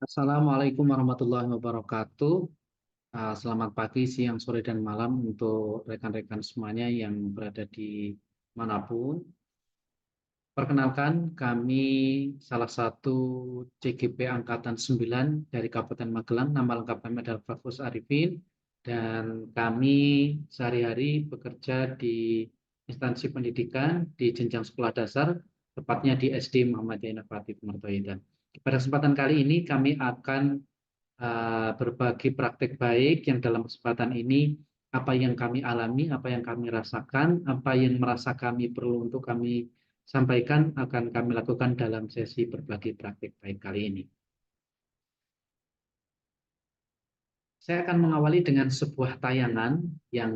Assalamualaikum warahmatullahi wabarakatuh. Selamat pagi, siang, sore, dan malam untuk rekan-rekan semuanya yang berada di manapun. Perkenalkan, kami salah satu CGP Angkatan 9 dari Kabupaten Magelang. Nama lengkap kami adalah Fafus Arifin. Dan kami sehari-hari bekerja di instansi pendidikan di jenjang sekolah dasar, tepatnya di SD Muhammadiyah Inovatif Mertoyida. Pada kesempatan kali ini kami akan berbagi praktik baik yang dalam kesempatan ini apa yang kami alami, apa yang kami rasakan, apa yang merasa kami perlu untuk kami sampaikan akan kami lakukan dalam sesi berbagi praktik baik kali ini. Saya akan mengawali dengan sebuah tayangan yang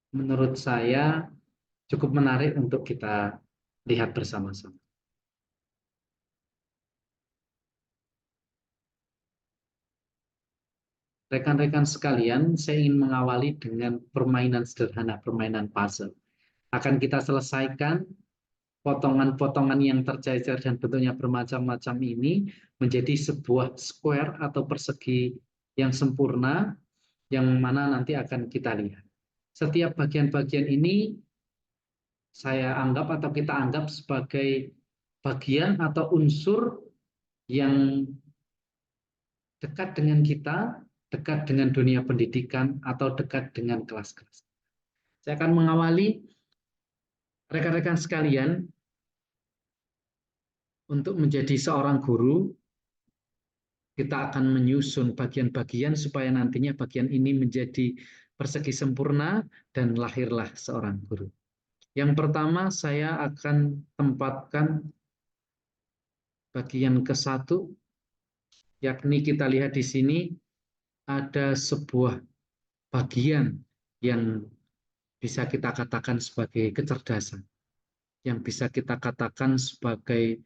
menurut saya cukup menarik untuk kita lihat bersama-sama. Rekan-rekan sekalian, saya ingin mengawali dengan permainan sederhana, permainan puzzle. Akan kita selesaikan potongan-potongan yang tercecer dan bentuknya bermacam-macam ini menjadi sebuah square atau persegi yang sempurna yang mana nanti akan kita lihat. Setiap bagian-bagian ini saya anggap atau kita anggap sebagai bagian atau unsur yang dekat dengan kita, dekat dengan dunia pendidikan atau dekat dengan kelas-kelas. Saya akan mengawali rekan-rekan sekalian untuk menjadi seorang guru. Kita akan menyusun bagian-bagian supaya nantinya bagian ini menjadi persegi sempurna dan lahirlah seorang guru. Yang pertama saya akan tempatkan bagian ke satu, yakni kita lihat di sini ada sebuah bagian yang bisa kita katakan sebagai kecerdasan, yang bisa kita katakan sebagai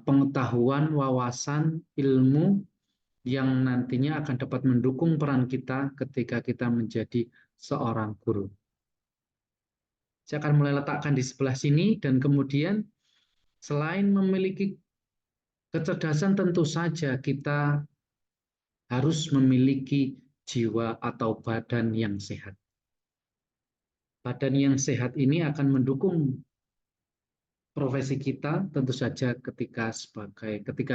pengetahuan, wawasan, ilmu yang nantinya akan dapat mendukung peran kita ketika kita menjadi seorang guru. Saya akan mulai letakkan di sebelah sini dan kemudian selain memiliki kecerdasan tentu saja kita harus memiliki jiwa atau badan yang sehat. Badan yang sehat ini akan mendukung profesi kita tentu saja ketika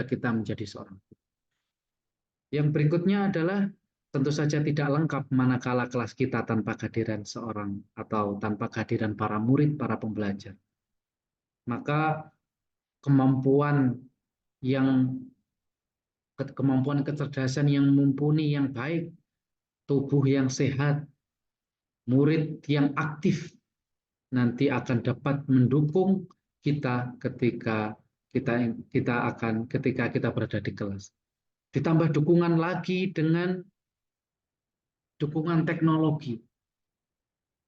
kita menjadi seorang guru. Yang berikutnya adalah tentu saja tidak lengkap manakala kelas kita tanpa kehadiran seorang atau tanpa kehadiran para murid, para pembelajar. Maka kemampuan yang kemampuan kecerdasan yang mumpuni, yang baik, tubuh yang sehat, murid yang aktif nanti akan dapat mendukung kita ketika kita berada di kelas. Ditambah dukungan lagi dengan dukungan teknologi.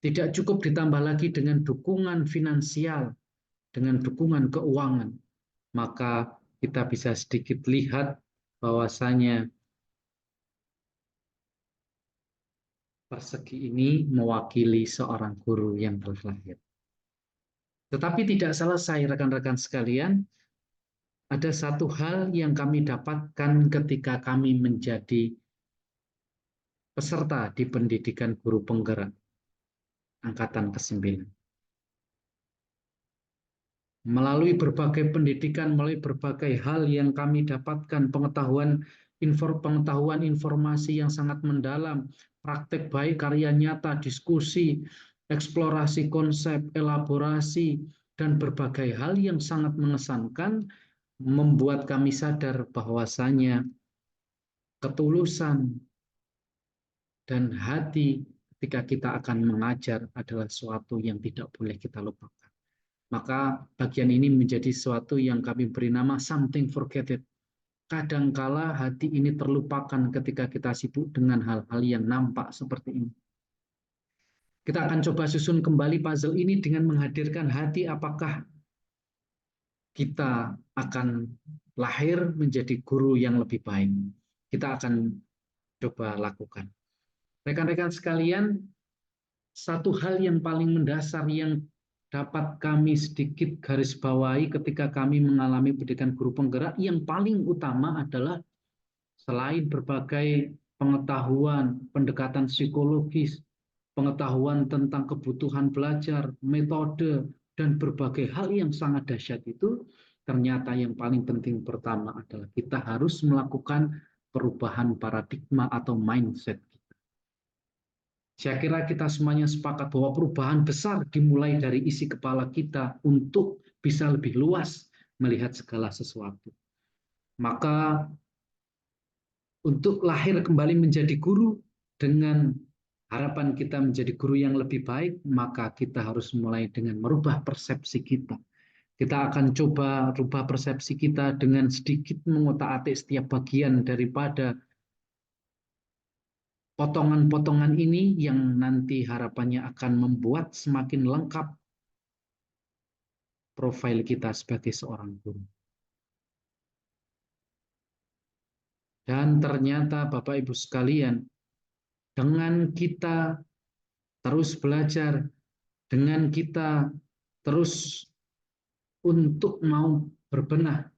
Tidak cukup ditambah lagi dengan dukungan finansial, dengan dukungan keuangan. Maka kita bisa sedikit lihat bahwasanya persegi ini mewakili seorang guru yang telah lahir. Tetapi tidak selesai rekan-rekan sekalian, ada satu hal yang kami dapatkan ketika kami menjadi peserta di pendidikan guru penggerak angkatan ke-9. Melalui berbagai pendidikan, melalui berbagai hal yang kami dapatkan, pengetahuan informasi yang sangat mendalam, praktek baik, karya nyata, diskusi, eksplorasi konsep, elaborasi, dan berbagai hal yang sangat mengesankan, membuat kami sadar bahwasanya ketulusan dan hati ketika kita akan mengajar adalah sesuatu yang tidak boleh kita lupakan. Maka bagian ini menjadi sesuatu yang kami beri nama something forgotten. Kadangkala hati ini terlupakan ketika kita sibuk dengan hal-hal yang nampak seperti ini. Kita akan coba susun kembali puzzle ini dengan menghadirkan hati. Apakah kita akan lahir menjadi guru yang lebih baik? Kita akan coba lakukan. Rekan-rekan sekalian, satu hal yang paling mendasar yang dapat kami sedikit garis bawahi ketika kami mengalami pendidikan guru penggerak, yang paling utama adalah selain berbagai pengetahuan, pendekatan psikologis, pengetahuan tentang kebutuhan belajar, metode, dan berbagai hal yang sangat dahsyat itu, ternyata yang paling penting pertama adalah kita harus melakukan perubahan paradigma atau mindset. Saya kira kita semuanya sepakat bahwa perubahan besar dimulai dari isi kepala kita untuk bisa lebih luas melihat segala sesuatu. Maka untuk lahir kembali menjadi guru dengan harapan kita menjadi guru yang lebih baik, maka kita harus mulai dengan merubah persepsi kita. Kita akan coba rubah persepsi kita dengan sedikit mengotak-atik setiap bagian daripada potongan-potongan ini yang nanti harapannya akan membuat semakin lengkap profil kita sebagai seorang guru. Dan ternyata Bapak Ibu sekalian, dengan kita terus belajar, dengan kita terus untuk mau berbenah,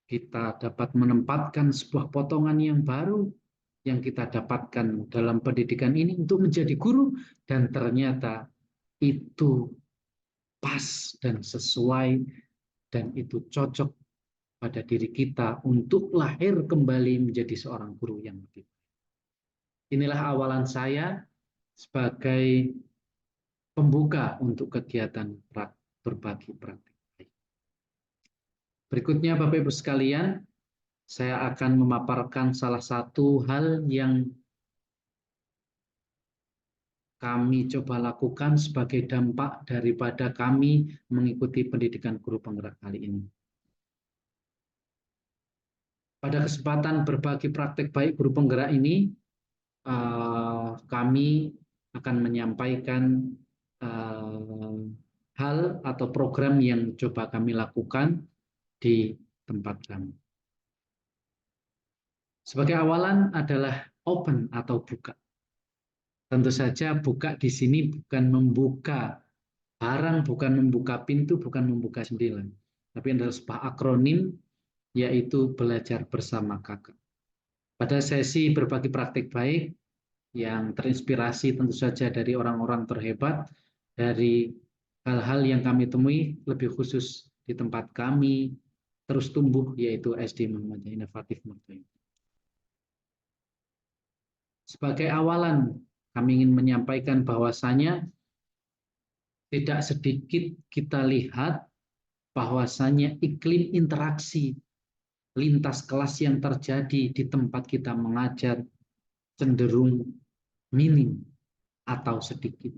kita dapat menempatkan sebuah potongan yang baru yang kita dapatkan dalam pendidikan ini untuk menjadi guru, dan ternyata itu pas dan sesuai dan itu cocok pada diri kita untuk lahir kembali menjadi seorang guru yang lebih baik. Inilah awalan saya sebagai pembuka untuk kegiatan berbagi praktik. Berikutnya Bapak Ibu sekalian, saya akan memaparkan salah satu hal yang kami coba lakukan sebagai dampak daripada kami mengikuti pendidikan guru penggerak kali ini. Pada kesempatan berbagi praktik baik guru penggerak ini, kami akan menyampaikan hal atau program yang coba kami lakukan di tempat kami. Sebagai awalan adalah open atau buka. Tentu saja buka di sini bukan membuka barang, bukan membuka pintu, bukan membuka jendela, tapi adalah sebuah akronim, yaitu belajar bersama kakak. Pada sesi berbagi praktik baik yang terinspirasi tentu saja dari orang-orang terhebat, dari hal-hal yang kami temui, lebih khusus di tempat kami terus tumbuh, yaitu SD Muhammadiyah Inovatif Mertoyo. Sebagai awalan, kami ingin menyampaikan bahwasanya tidak sedikit kita lihat bahwasanya iklim interaksi lintas kelas yang terjadi di tempat kita mengajar cenderung minim atau sedikit.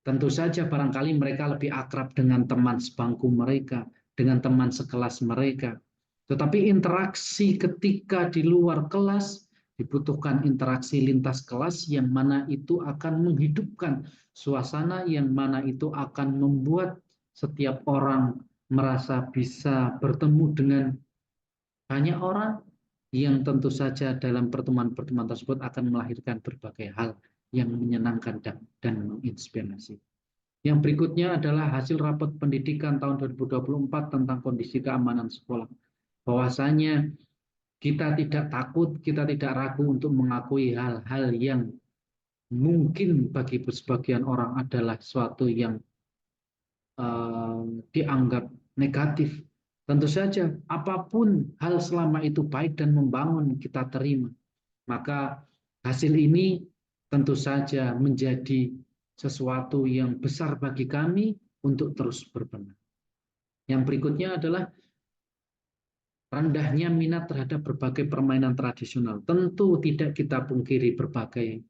Tentu saja barangkali mereka lebih akrab dengan teman sebangku mereka, dengan teman sekelas mereka. Tetapi interaksi ketika di luar kelas dibutuhkan interaksi lintas kelas yang mana itu akan menghidupkan suasana, yang mana itu akan membuat setiap orang merasa bisa bertemu dengan banyak orang, yang tentu saja dalam pertemuan-pertemuan tersebut akan melahirkan berbagai hal yang menyenangkan dan menginspirasi. Yang berikutnya adalah hasil rapat pendidikan tahun 2024 tentang kondisi keamanan sekolah. Bahwasanya kita tidak takut, kita tidak ragu untuk mengakui hal-hal yang mungkin bagi sebagian orang adalah sesuatu yang dianggap negatif. Tentu saja, apapun hal selama itu baik dan membangun kita terima. Maka hasil ini tentu saja menjadi sesuatu yang besar bagi kami untuk terus berbenah. Yang berikutnya adalah rendahnya minat terhadap berbagai permainan tradisional. Tentu tidak kita pungkiri berbagai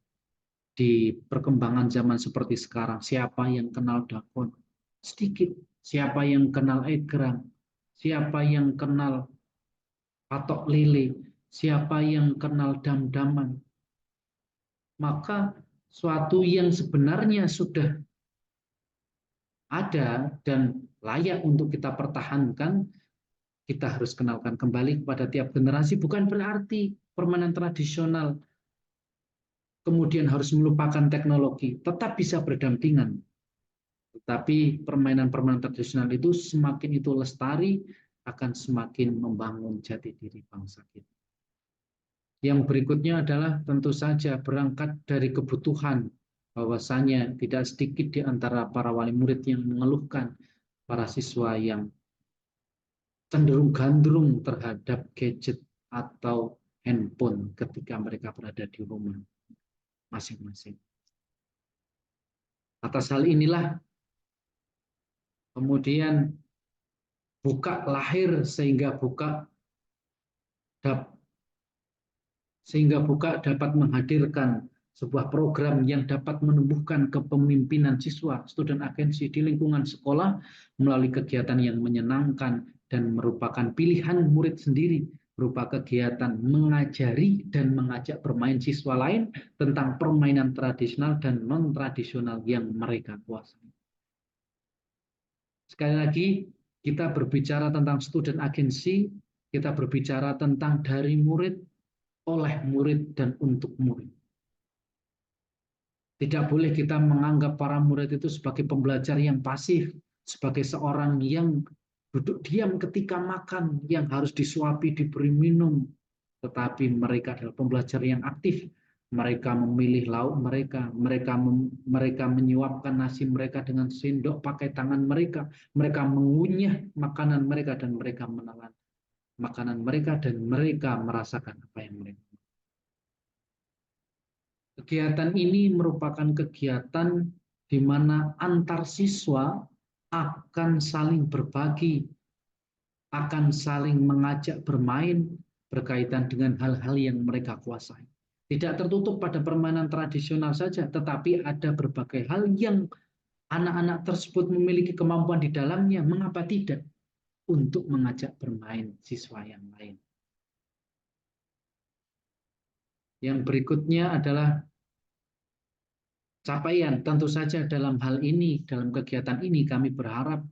di perkembangan zaman seperti sekarang. Siapa yang kenal dakon? Sedikit. Siapa yang kenal egrang? Siapa yang kenal patok lele? Siapa yang kenal dam-daman? Maka suatu yang sebenarnya sudah ada dan layak untuk kita pertahankan, kita harus kenalkan kembali kepada tiap generasi. Bukan berarti permainan tradisional kemudian harus melupakan teknologi, tetap bisa berdampingan. Tetapi permainan-permainan tradisional itu semakin itu lestari, akan semakin membangun jati diri bangsa kita. Yang berikutnya adalah tentu saja berangkat dari kebutuhan, bahwasanya tidak sedikit di antara para wali murid yang mengeluhkan para siswa yang cenderung gandrung terhadap gadget atau handphone ketika mereka berada di rumah masing-masing. Atas hal inilah kemudian buka lahir sehingga buka dapat menghadirkan sebuah program yang dapat menumbuhkan kepemimpinan siswa, student agency di lingkungan sekolah melalui kegiatan yang menyenangkan dan merupakan pilihan murid sendiri, berupa kegiatan mengajari dan mengajak bermain siswa lain tentang permainan tradisional dan non-tradisional yang mereka kuasai. Sekali lagi, kita berbicara tentang student agency, kita berbicara tentang dari murid, oleh murid, dan untuk murid. Tidak boleh kita menganggap para murid itu sebagai pembelajar yang pasif, sebagai seorang yang duduk diam ketika makan, yang harus disuapi, diberi minum. Tetapi mereka adalah pembelajar yang aktif. Mereka memilih lauk mereka menyuapkan nasi mereka dengan sendok pakai tangan mereka mengunyah makanan mereka, dan mereka menelan makanan mereka, dan mereka merasakan apa yang mereka. Kegiatan ini merupakan kegiatan di mana antar siswa akan saling berbagi, akan saling mengajak bermain berkaitan dengan hal-hal yang mereka kuasai. Tidak tertutup pada permainan tradisional saja, tetapi ada berbagai hal yang anak-anak tersebut memiliki kemampuan di dalamnya. Mengapa tidak untuk mengajak bermain siswa yang lain? Yang berikutnya adalah capaian. Tentu saja dalam hal ini, dalam kegiatan ini kami berharap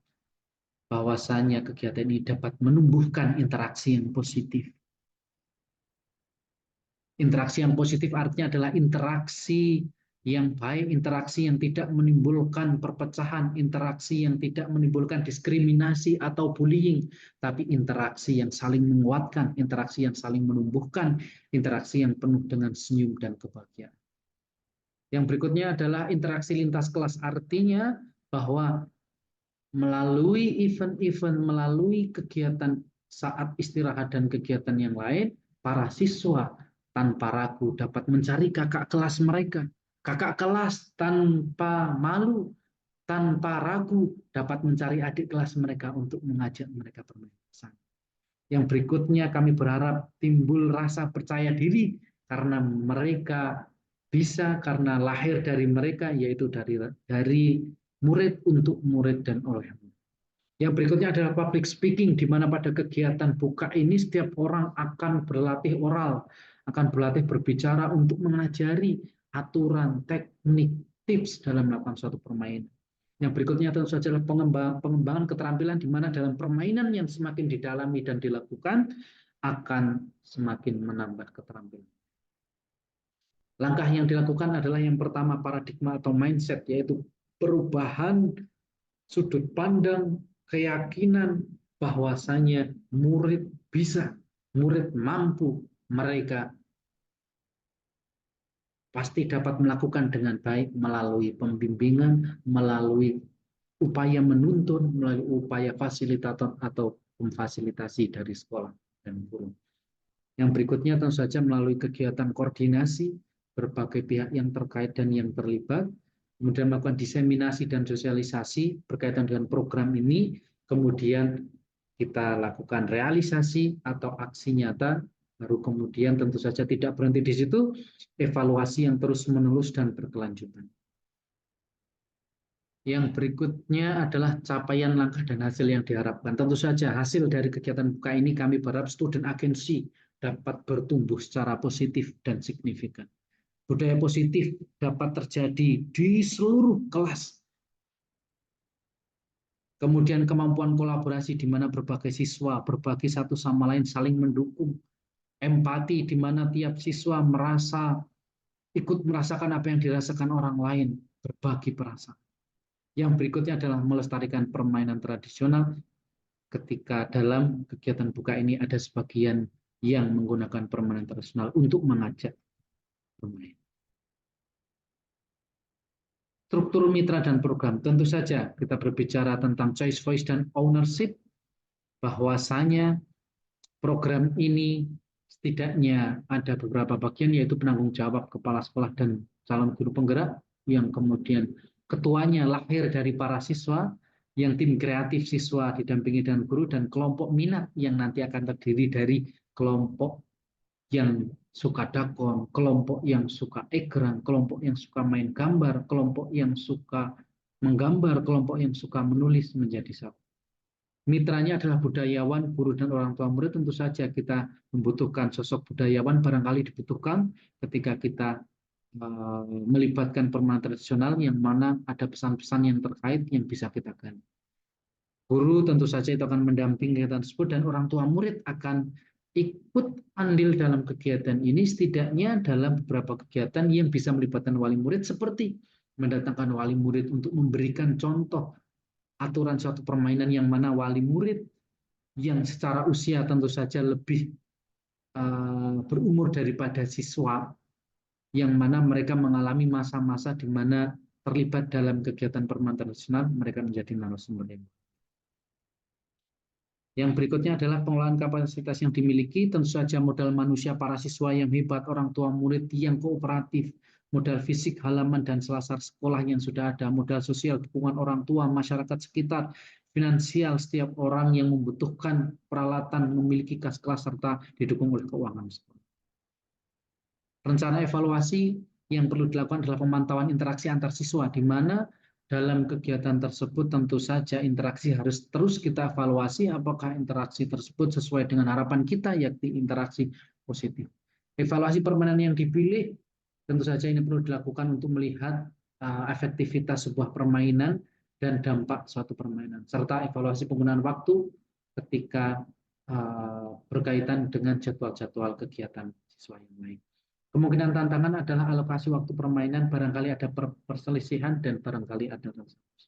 bahwasanya kegiatan ini dapat menumbuhkan interaksi yang positif. Interaksi yang positif artinya adalah interaksi yang baik, interaksi yang tidak menimbulkan perpecahan, interaksi yang tidak menimbulkan diskriminasi atau bullying, tapi interaksi yang saling menguatkan, interaksi yang saling menumbuhkan, interaksi yang penuh dengan senyum dan kebahagiaan. Yang berikutnya adalah interaksi lintas kelas, artinya bahwa melalui event-event, melalui kegiatan saat istirahat dan kegiatan yang lain, para siswa tanpa ragu dapat mencari kakak kelas mereka. Kakak kelas tanpa malu, tanpa ragu dapat mencari adik kelas mereka untuk mengajak mereka bermain bersama. Yang berikutnya kami berharap timbul rasa percaya diri karena mereka bisa, karena lahir dari mereka, yaitu dari murid untuk murid dan oleh murid. Yang berikutnya adalah public speaking, di mana pada kegiatan buka ini setiap orang akan berlatih oral, akan berlatih berbicara untuk mengajari aturan, teknik, tips dalam melakukan suatu permainan. Yang berikutnya tentu saja adalah pengembangan keterampilan, di mana dalam permainan yang semakin didalami dan dilakukan akan semakin menambah keterampilan. Langkah yang dilakukan adalah yang pertama paradigma atau mindset, yaitu perubahan sudut pandang, keyakinan bahwasanya murid bisa, murid mampu, mereka pasti dapat melakukan dengan baik melalui pembimbingan, melalui upaya menuntun, melalui upaya fasilitator atau memfasilitasi dari sekolah dan guru. Yang berikutnya tentu saja melalui kegiatan koordinasi berbagai pihak yang terkait dan yang terlibat, kemudian melakukan diseminasi dan sosialisasi berkaitan dengan program ini, kemudian kita lakukan realisasi atau aksi nyata, baru kemudian tentu saja tidak berhenti di situ, evaluasi yang terus-menerus dan berkelanjutan. Yang berikutnya adalah capaian langkah dan hasil yang diharapkan. Tentu saja hasil dari kegiatan buka ini kami berharap student agency dapat bertumbuh secara positif dan signifikan. Budaya positif dapat terjadi di seluruh kelas. Kemudian kemampuan kolaborasi di mana berbagai siswa berbagi satu sama lain, saling mendukung. Empati di mana tiap siswa ikut merasakan apa yang dirasakan orang lain, berbagi perasaan. Yang berikutnya adalah melestarikan permainan tradisional. Ketika dalam kegiatan buka ini ada sebagian yang menggunakan permainan tradisional untuk mengajak bermain. Struktur mitra dan program, tentu saja kita berbicara tentang choice voice dan ownership, bahwasanya program ini setidaknya ada beberapa bagian, yaitu penanggung jawab kepala sekolah dan calon guru penggerak, yang kemudian ketuanya lahir dari para siswa, yang tim kreatif siswa didampingi dengan guru, dan kelompok minat yang nanti akan terdiri dari kelompok yang suka dakon, kelompok yang suka egrang, kelompok yang suka main gambar, kelompok yang suka menggambar, kelompok yang suka menulis menjadi satu. Mitranya adalah budayawan, guru, dan orang tua murid. Tentu saja kita membutuhkan sosok budayawan, barangkali dibutuhkan ketika kita melibatkan permainan tradisional yang mana ada pesan-pesan yang terkait yang bisa kita gali. Guru tentu saja itu akan mendampingi kegiatan tersebut, dan orang tua murid akan ikut andil dalam kegiatan ini, setidaknya dalam beberapa kegiatan yang bisa melibatkan wali murid, seperti mendatangkan wali murid untuk memberikan contoh aturan suatu permainan yang mana wali murid yang secara usia tentu saja lebih berumur daripada siswa, yang mana mereka mengalami masa-masa di mana terlibat dalam kegiatan permainan tradisional, mereka menjadi narasumber. Yang berikutnya adalah pengelolaan kapasitas yang dimiliki, tentu saja modal manusia para siswa yang hebat, orang tua murid yang kooperatif, modal fisik halaman dan selasar sekolah yang sudah ada, modal sosial dukungan orang tua, masyarakat sekitar, finansial setiap orang yang membutuhkan peralatan, memiliki kas kelas, serta didukung oleh keuangan sekolah. Rencana evaluasi yang perlu dilakukan adalah pemantauan interaksi antar siswa, di mana dalam kegiatan tersebut tentu saja interaksi harus terus kita evaluasi apakah interaksi tersebut sesuai dengan harapan kita, yakni interaksi positif. Evaluasi permainan yang dipilih tentu saja ini perlu dilakukan untuk melihat efektivitas sebuah permainan dan dampak suatu permainan, serta evaluasi penggunaan waktu ketika berkaitan dengan jadwal-jadwal kegiatan siswa yang lain. Kemungkinan tantangan adalah alokasi waktu permainan, barangkali ada perselisihan dan barangkali ada transaksi.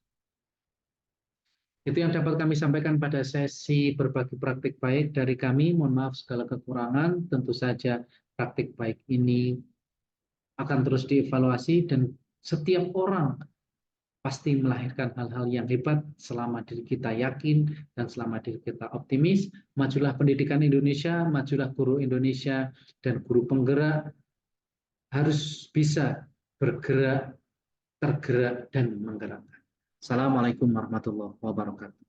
Itu yang dapat kami sampaikan pada sesi berbagi praktik baik dari kami. Mohon maaf segala kekurangan. Tentu saja praktik baik ini akan terus dievaluasi, dan setiap orang pasti melahirkan hal-hal yang hebat selama diri kita yakin dan selama diri kita optimis. Majulah pendidikan Indonesia, majulah guru Indonesia, dan guru penggerak harus bisa bergerak, tergerak, dan menggerakkan. Assalamualaikum warahmatullahi wabarakatuh.